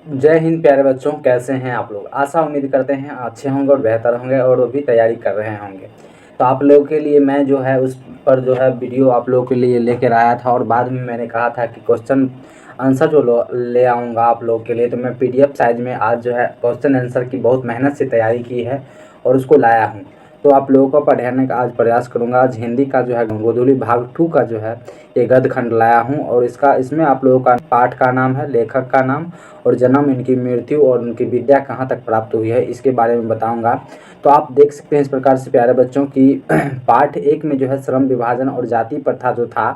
जय हिंद प्यारे बच्चों, कैसे हैं आप लोग। आशा उम्मीद करते हैं अच्छे होंगे और बेहतर होंगे और वो भी तैयारी कर रहे होंगे। तो आप लोगों के लिए मैं जो है उस पर जो है वीडियो आप लोगों के लिए लेकर आया था और बाद में मैंने कहा था कि क्वेश्चन आंसर जो ले आऊँगा आप लोगों के लिए। तो मैं PDF साइज में आज जो है क्वेश्चन आंसर की बहुत मेहनत से तैयारी की है और उसको लाया हूँ। तो आप लोगों को पढ़ाने का आज प्रयास करूँगा। आज हिंदी का जो है गोधूली भाग 2 का जो है ये गद्य खंड लाया हूँ और इसमें आप लोगों का पाठ का नाम है, लेखक का नाम और जन्म, इनकी मृत्यु और उनकी विद्या कहाँ तक प्राप्त हुई है इसके बारे में बताऊंगा। तो आप देख सकते हैं इस प्रकार से प्यारे बच्चों की पाठ 1 में जो है श्रम विभाजन और जाति प्रथा जो था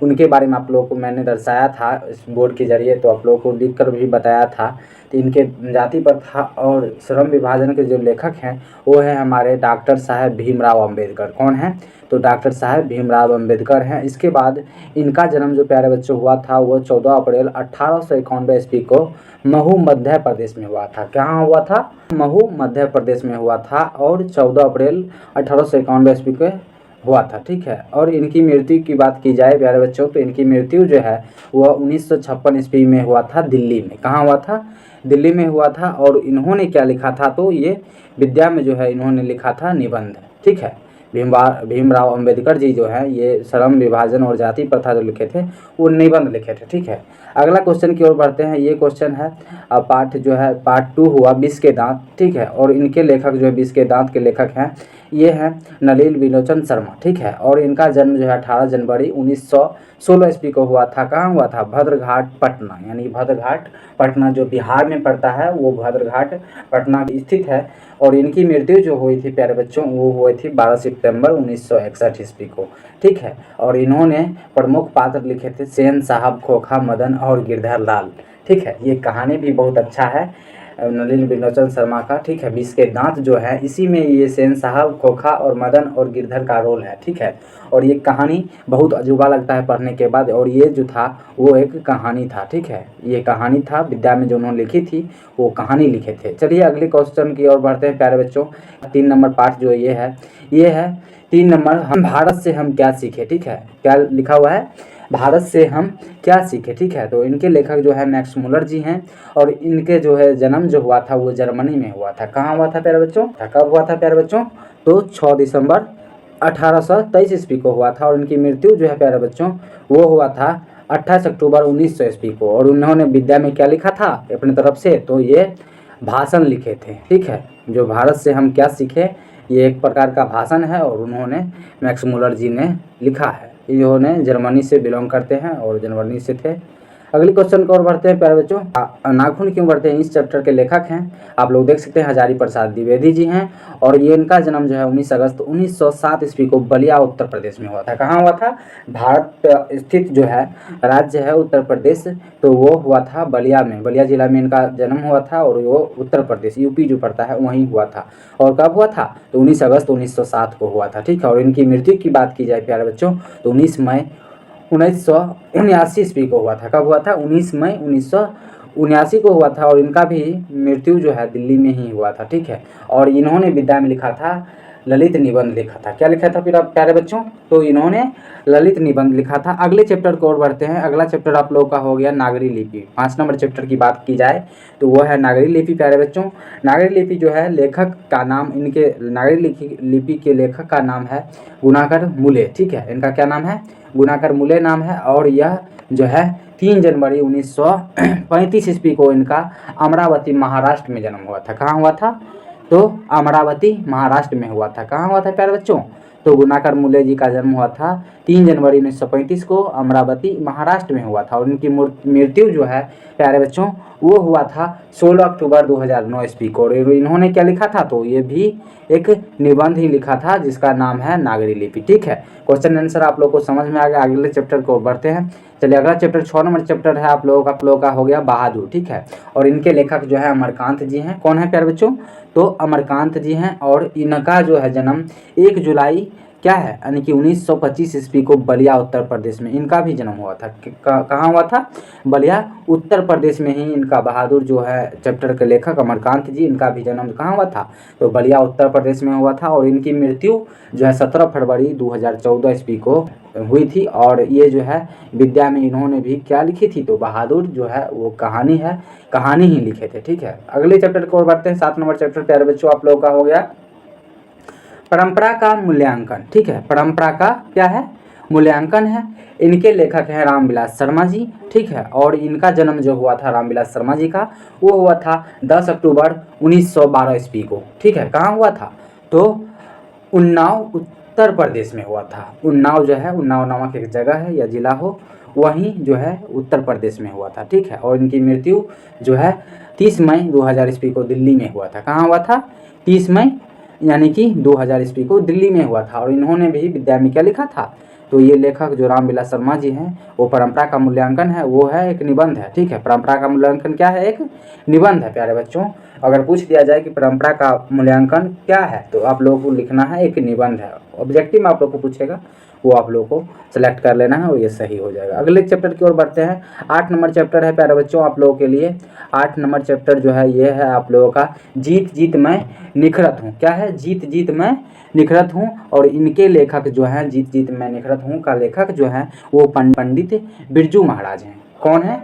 उनके बारे में आप लोगों को मैंने दर्शाया था इस बोर्ड के जरिए। तो आप लोगों को लिख कर भी बताया था। तो इनके जाति प्रथा और श्रम विभाजन के जो लेखक हैं वो है हमारे डॉक्टर साहब भीमराव अम्बेडकर। कौन है? तो डॉक्टर साहब भीमराव अम्बेडकर हैं। इसके बाद इनका जन्म जो प्यारे बच्चों हुआ था वो 14 अप्रैल 1891 ईस्वी को महू मध्य प्रदेश में हुआ था। कहाँ हुआ था? महू मध्य प्रदेश में हुआ था और 14 अप्रैल 1891 ईस्वी को हुआ था। ठीक है। और इनकी मृत्यु की बात की जाए प्यारे बच्चों तो इनकी मृत्यु जो है वह 1956 ईस्वी में हुआ था दिल्ली में। कहाँ हुआ था? दिल्ली में हुआ था। और इन्होंने क्या लिखा था? तो ये विद्या में जो है इन्होंने लिखा था निबंध। ठीक है। भीमराव अम्बेडकर जी जो है ये श्रम विभाजन और जाति प्रथा जो लिखे थे वो निबंध लिखे थे। ठीक है। अगला क्वेश्चन की ओर बढ़ते हैं। ये क्वेश्चन है पाठ जो है पार्ट 2 हुआ विष के दांत। ठीक है। और इनके लेखक जो है विष के दांत के लेखक हैं ये हैं नलिनी विलोचन शर्मा। ठीक है। और इनका जन्म जो है 18 जनवरी 1916 ईस्वी को हुआ था। कहाँ हुआ था? भद्रघाट पटना, यानी भद्रघाट पटना जो बिहार में पड़ता है वो भद्रघाट पटना स्थित है। और इनकी मृत्यु जो हुई थी प्यारे बच्चों वो हुई थी 12 सितंबर 1961 ईस्वी को। ठीक है। और इन्होंने प्रमुख पात्र लिखे थे सेन साहब, खोखा, मदन और गिरधर लाल। ठीक है। ये कहानी भी बहुत अच्छा है नलिनी विलोचन शर्मा का। ठीक है। विष के दांत जो है इसी में ये सेन साहब, खोखा और मदन और गिरधर का रोल है। ठीक है। और ये कहानी बहुत अजूबा लगता है पढ़ने के बाद। और ये जो था वो एक कहानी था। ठीक है। ये कहानी था विद्या में जो उन्होंने लिखी थी वो कहानी लिखे थे। चलिए अगले क्वेश्चन की ओर बढ़ते हैं प्यारे बच्चों। 3 नंबर पाठ जो ये है 3 नंबर, हम भारत से हम क्या सीखे। ठीक है। क्या लिखा हुआ है? भारत से हम क्या सीखे। ठीक है। तो इनके लेखक जो है मैक्स मुलर जी हैं और इनके जो है जन्म जो हुआ था वो जर्मनी में हुआ था। कहाँ हुआ था प्यारे बच्चों? कब हुआ था प्यारे बच्चों? तो 6 दिसंबर 1823 ईस्वी को हुआ था। और इनकी मृत्यु जो है प्यारे बच्चों वो हुआ था 28 अक्टूबर 1900 ईस्वी को। और उन्होंने विद्या में क्या लिखा था अपनी तरफ से? तो ये भाषण लिखे थे। ठीक है। जो भारत से हम क्या सीखे ये एक प्रकार का भाषण है और उन्होंने मैक्स मुलर जी ने लिखा है। इन्होंने जर्मनी से बिलोंग करते हैं और जर्मनी से थे। अगली क्वेश्चन की ओर बढ़ते हैं प्यारे बच्चों। नाखून क्यों बढ़ते हैं इस चैप्टर के लेखक हैं आप लोग देख सकते हैं हजारी प्रसाद द्विवेदी जी हैं। और ये इनका जन्म जो है 19 अगस्त 1907 ईस्वी को बलिया उत्तर प्रदेश में हुआ था। कहाँ हुआ था? भारत स्थित जो है राज्य है उत्तर प्रदेश, तो वो हुआ था बलिया में। बलिया जिला में इनका जन्म हुआ था और वो उत्तर प्रदेश यूपी जो पड़ता है वहीं हुआ था। और कब हुआ था? तो 19 अगस्त 1907 को हुआ था। ठीक है। और इनकी मृत्यु की बात की जाए प्यारे बच्चों तो 19 मई 1979 ईस्वी को हुआ था। कब हुआ था? 19 मई 1979 को हुआ था। और इनका भी मृत्यु जो है दिल्ली में ही हुआ था। ठीक है। और इन्होंने विद्या में लिखा था ललित निबंध लिखा था। क्या लिखा था फिर आप प्यारे बच्चों? तो इन्होंने ललित निबंध लिखा था। अगले चैप्टर को और बढ़ते हैं। अगला चैप्टर आप लोगों का हो गया नागरी लिपि। 5 नंबर चैप्टर की बात की जाए तो वो है नागरी लिपि प्यारे बच्चों। नागरी लिपि जो है लेखक का नाम, इनके नागरी लिपि के लेखक का नाम है गुणाकर मुले। ठीक है। इनका क्या नाम है? गुणाकर मुले नाम है। और यह जो है 3 जनवरी 1935 ईस्वी को इनका अमरावती महाराष्ट्र में जन्म हुआ था। कहाँ हुआ था? तो अमरावती महाराष्ट्र में हुआ था। कहाँ हुआ था प्यारे बच्चों? तो गुणाकर मुले जी का जन्म हुआ था 3 जनवरी 1935 को अमरावती महाराष्ट्र में हुआ था। और इनकी मृत्यु जो है प्यारे बच्चों वो हुआ था 16 अक्टूबर 2009 ईस्वी को। और इन्होंने क्या लिखा था? तो ये भी एक निबंध ही लिखा था जिसका नाम है नागरी लिपि। ठीक है। क्वेश्चन आंसर आप लोग को समझ में आ गया। अगले चैप्टर को बढ़ते हैं। चलिए अगला चैप्टर 6 नंबर चैप्टर है आप लोगों का हो गया बहादुर। ठीक है। और इनके लेखक जो है अमरकांत जी हैं। कौन है प्यारे बच्चों? तो अमरकांत जी हैं। और इनका जो है जन्म 1 जुलाई क्या है, यानी कि 1925 ईस्वी को बलिया उत्तर प्रदेश में इनका भी जन्म हुआ था। कहाँ हुआ था? बलिया उत्तर प्रदेश में ही इनका, बहादुर जो है चैप्टर के लेखक अमरकांत जी, इनका भी जन्म कहाँ हुआ था? तो बलिया उत्तर प्रदेश में हुआ था। और इनकी मृत्यु जो है 17 फरवरी 2014 ईस्वी को हुई थी। और ये जो है विद्या में इन्होंने भी क्या लिखी थी? तो बहादुर जो है वो कहानी है, कहानी ही लिखे थे। ठीक है, अगले चैप्टर को और बढ़ते हैं। 7 नंबर चैप्टर प्यारे बच्चों आप लोगों का हो गया परंपरा का मूल्यांकन। ठीक है, परंपरा का क्या है? मूल्यांकन है। इनके लेखक हैं रामविलास शर्मा जी। ठीक है, और इनका जन्म जो हुआ था रामविलास शर्मा जी का, वो हुआ था 10 अक्टूबर 1912 ईस्वी को। ठीक है, कहाँ हुआ था? तो उन्नाव उत्तर प्रदेश में हुआ था। उन्नाव जो है, उन्नाव नामक एक जगह है या जिला हो, वहीं जो है उत्तर प्रदेश में हुआ था। ठीक है, और इनकी मृत्यु जो है 30 मई 2000 ईस्वी को दिल्ली में हुआ था। कहाँ हुआ था? 30 मई यानी कि 2000 ईस्वी को दिल्ली में हुआ था। और इन्होंने भी विद्या में क्या लिखा था? तो ये लेखक जो रामविलास शर्मा जी हैं, वो परंपरा का मूल्यांकन है, वो है एक निबंध है। ठीक है, परंपरा का मूल्यांकन क्या है? एक निबंध है प्यारे बच्चों। अगर पूछ दिया जाए कि परंपरा का मूल्यांकन क्या है, तो आप लोगों को लिखना है एक निबंध है। ऑब्जेक्टिव में आप लोग को पूछेगा, वो आप लोगों को सेलेक्ट कर लेना है और ये सही हो जाएगा। अगले चैप्टर की ओर बढ़ते हैं। 8 नंबर चैप्टर है प्यारे बच्चों आप लोगों के लिए। 8 नंबर चैप्टर जो है ये है आप लोगों का जीत जीत मैं निखरत हूँ। क्या है? जीत जीत मैं निखरत हूँ। और इनके लेखक जो हैं, जीत जीत मैं निखरत हूँ का लेखक जो है वो पंडित बिरजू महाराज हैं। कौन है?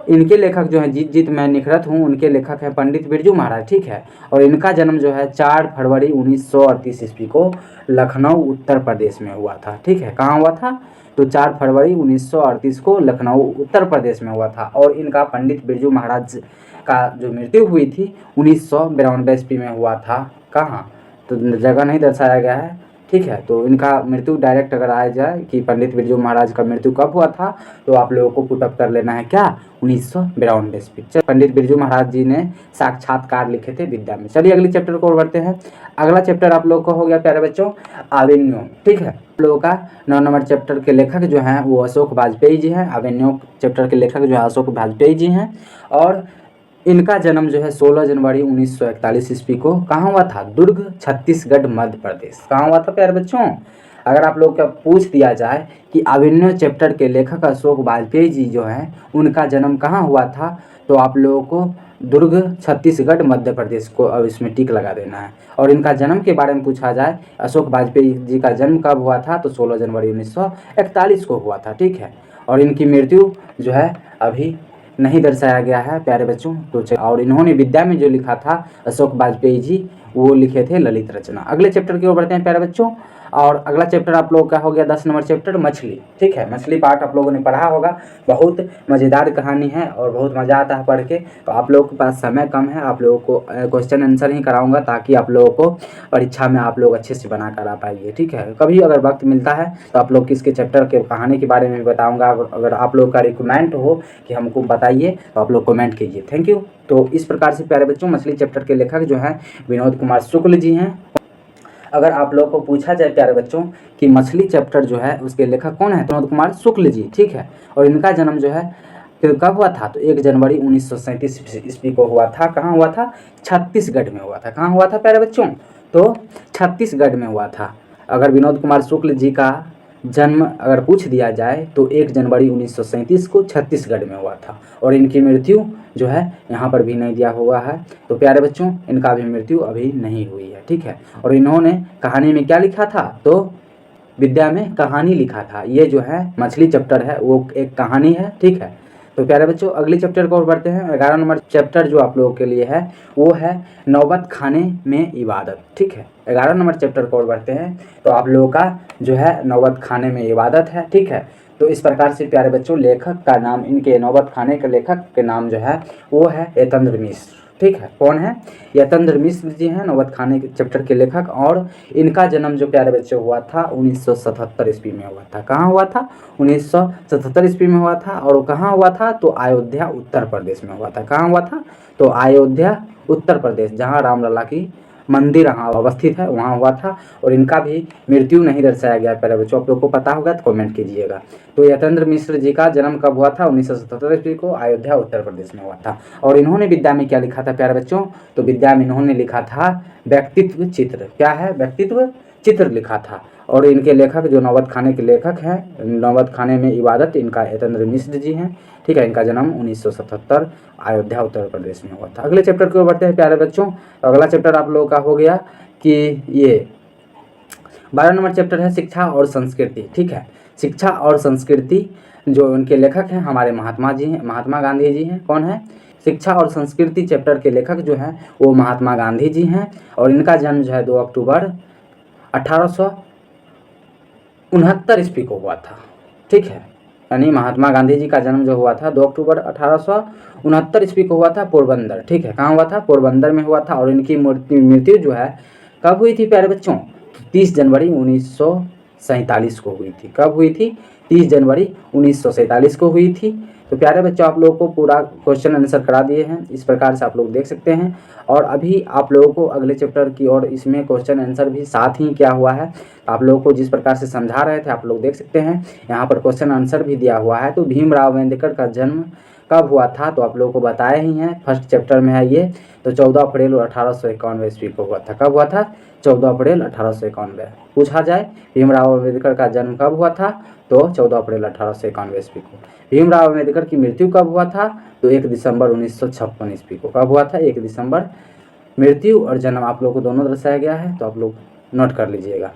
इनके लेखक जो हैं, जीत जीत मैं निखरत हूँ, उनके लेखक हैं पंडित बिरजू महाराज। ठीक है, और इनका जन्म जो है 4 फरवरी 1938 ईस्वी को लखनऊ उत्तर प्रदेश में हुआ था। ठीक है, कहाँ हुआ था? तो 4 फरवरी 1938 को लखनऊ उत्तर प्रदेश में हुआ था। और इनका पंडित बिरजू महाराज का जो मृत्यु हुई थी 1992 ईस्वी में हुआ था। कहाँ? तो जगह नहीं दर्शाया गया है। ठीक है, तो इनका मृत्यु डायरेक्ट अगर आ जाए कि पंडित बिरजू महाराज का मृत्यु कब हुआ था, तो आप लोगों को पुटअप कर लेना है क्या? 1992 ईस्वी। पंडित बिरजू महाराज जी ने साक्षात्कार लिखे थे विद्या में। चलिए अगले चैप्टर को बढ़ते हैं। अगला चैप्टर आप लोगों को हो गया प्यारे बच्चों अभिनव। ठीक है, आप लोगों का 9 नंबर चैप्टर के लेखक जो हैं वो अशोक वाजपेयी जी हैं। अभिनव चैप्टर के लेखक जो है अशोक वाजपेयी जी हैं। और इनका जन्म जो है 16 जनवरी 1941 ईस्वी को कहाँ हुआ था? दुर्ग, छत्तीसगढ़, मध्य प्रदेश। कहाँ हुआ था प्यारे बच्चों? अगर आप लोग का पूछ दिया जाए कि अभिनव चैप्टर के लेखक अशोक वाजपेयी जी जो हैं उनका जन्म कहाँ हुआ था, तो आप लोगों को दुर्ग, छत्तीसगढ़, मध्य प्रदेश को अब इसमें टिक लगा देना है। और इनका जन्म के बारे में पूछा जाए, अशोक वाजपेयी जी का जन्म कब हुआ था? तो 16 जनवरी 1941 को हुआ था। ठीक है, और इनकी मृत्यु जो है अभी नहीं दर्शाया गया है प्यारे बच्चों। तो और इन्होंने विद्या में जो लिखा था अशोक वाजपेयी जी, वो लिखे थे ललित रचना। अगले चैप्टर की ओर बढ़ते हैं प्यारे बच्चों। और अगला चैप्टर आप लोगों का हो गया 10 नंबर चैप्टर मछली। ठीक है, मछली पार्ट आप लोगों ने पढ़ा होगा। बहुत मज़ेदार कहानी है और बहुत मज़ा आता है पढ़ के। तो आप लोगों के पास समय कम है, आप लोगों को क्वेश्चन आंसर ही कराऊंगा ताकि आप लोगों को परीक्षा में आप लोग अच्छे से बना कर आ पाइए। ठीक है, कभी अगर वक्त मिलता है तो आप लोग किसके चैप्टर के कहानी के बारे में भी बताऊँगा। अगर आप लोग का रिकमेंड हो कि हमको बताइए तो आप लोग कमेंट कीजिए। Thank you. तो इस प्रकार से प्यारे बच्चों मछली चैप्टर के लेखक जो हैं विनोद कुमार शुक्ल जी हैं। अगर आप लोगों को पूछा जाए प्यारे बच्चों कि मछली चैप्टर जो है उसके लेखक कौन है, तो विनोद कुमार शुक्ल जी। ठीक है, और इनका जन्म जो है कब हुआ था? तो 1 जनवरी 1937 ईस्वी को हुआ था। कहाँ हुआ था? छत्तीसगढ़ में हुआ था। कहाँ हुआ था प्यारे बच्चों? तो छत्तीसगढ़ में हुआ था। अगर विनोद कुमार शुक्ल जी का जन्म अगर पूछ दिया जाए तो 1 जनवरी 1937 को छत्तीसगढ़ में हुआ था। और इनकी मृत्यु जो है यहाँ पर भी नहीं दिया हुआ है। तो प्यारे बच्चों इनका भी मृत्यु अभी नहीं हुई है। ठीक है, और इन्होंने कहानी में क्या लिखा था? तो विद्या में कहानी लिखा था। ये जो है मछली चैप्टर है वो एक कहानी है। ठीक है, तो प्यारे बच्चों अगले चैप्टर को और बढ़ते हैं। 11 नंबर चैप्टर जो आप लोगों के लिए है वो है नौबत खाने में इबादत। ठीक है, 11 नंबर चैप्टर को और बढ़ते हैं। तो आप लोगों का जो है नौबत खाने में इबादत है। ठीक है, तो इस प्रकार से प्यारे बच्चों लेखक का नाम, इनके नौबत खाने के लेखक के नाम जो है वो है यतेंद्र मिश्र। ठीक है, कौन है? यतेंद्र मिश्र जी हैं नौबत खाने के चैप्टर के लेखक। और इनका जन्म जो प्यारे बच्चे हुआ था 1977 ईस्वी में हुआ था। कहाँ हुआ था? 1977 ईस्वी में हुआ था। और वो कहाँ हुआ था? तो अयोध्या उत्तर प्रदेश में हुआ था। कहाँ हुआ था? तो अयोध्या उत्तर प्रदेश, जहाँ रामलला की मंदिर वहाँ अवस्थित है, वहाँ हुआ था। और इनका भी मृत्यु नहीं दर्शाया गया प्यारे बच्चों। आप लोग को पता होगा तो कमेंट कीजिएगा। तो यतेंद्र मिश्र जी का जन्म कब हुआ था? 1977 ईस्वी को अयोध्या उत्तर प्रदेश में हुआ था। और इन्होंने विद्या में क्या लिखा था प्यारे बच्चों? तो विद्या में इन्होंने लिखा था व्यक्तित्व चित्र। क्या है? व्यक्तित्व चित्र लिखा था। और इनके लेखक जो नौबत खाने के लेखक हैं, नौबत खाने में इबादत, इनका यतेंद्र मिश्र जी हैं। ठीक है, इनका जन्म 1977 अयोध्या उत्तर प्रदेश में हुआ था। अगले चैप्टर की ओर बढ़ते हैं प्यारे बच्चों। तो अगला चैप्टर आप लोगों का हो गया कि ये 12 नंबर चैप्टर है शिक्षा और संस्कृति। ठीक है, शिक्षा और संस्कृति, जो उनके लेखक हैं हमारे महात्मा जी हैं, महात्मा गांधी जी हैं। कौन है? शिक्षा और संस्कृति चैप्टर के लेखक जो हैं वो महात्मा गांधी जी हैं, और इनका जन्म जो है 2 अक्टूबर 1869 ईस्वी को हुआ था। ठीक है, यानी महात्मा गांधी जी का जन्म जो हुआ था 2 अक्टूबर 1869 ईस्वी को हुआ था पोरबंदर। ठीक है, कहाँ हुआ था? पोरबंदर में हुआ था। और इनकी मृत्यु जो है कब हुई थी प्यारे बच्चों? 30 जनवरी 1947 को हुई थी। कब हुई थी? 30 जनवरी 1947 को हुई थी। तो प्यारे बच्चों, आप लोगों को पूरा क्वेश्चन आंसर करा दिए हैं, इस प्रकार से आप लोग देख सकते हैं। और अभी आप लोगों को अगले चैप्टर की और इसमें क्वेश्चन आंसर भी साथ ही क्या हुआ है, आप लोगों को जिस प्रकार से समझा रहे थे आप लोग देख सकते हैं, यहाँ पर क्वेश्चन आंसर भी दिया हुआ है। तो भीमराव अम्बेडकर का जन्म कब हुआ था? तो आप लोगों को बताया ही है, फर्स्ट चैप्टर में है ये। तो 14 अप्रैल 1851 ईस्वी को हुआ था। कब हुआ था? 14 अप्रैल 1851। पूछा जाए भीमराव अम्बेडकर का जन्म कब हुआ था? तो 14 अप्रैल 1851 ईस्वी को। भीमराव अम्बेडकर की मृत्यु कब हुआ था? तो 1 दिसंबर 1956 ईस्वी को। कब हुआ था? 1 दिसंबर। मृत्यु और जन्म आप लोगों को दोनों दर्शाया गया है, तो आप लोग नोट कर लीजिएगा।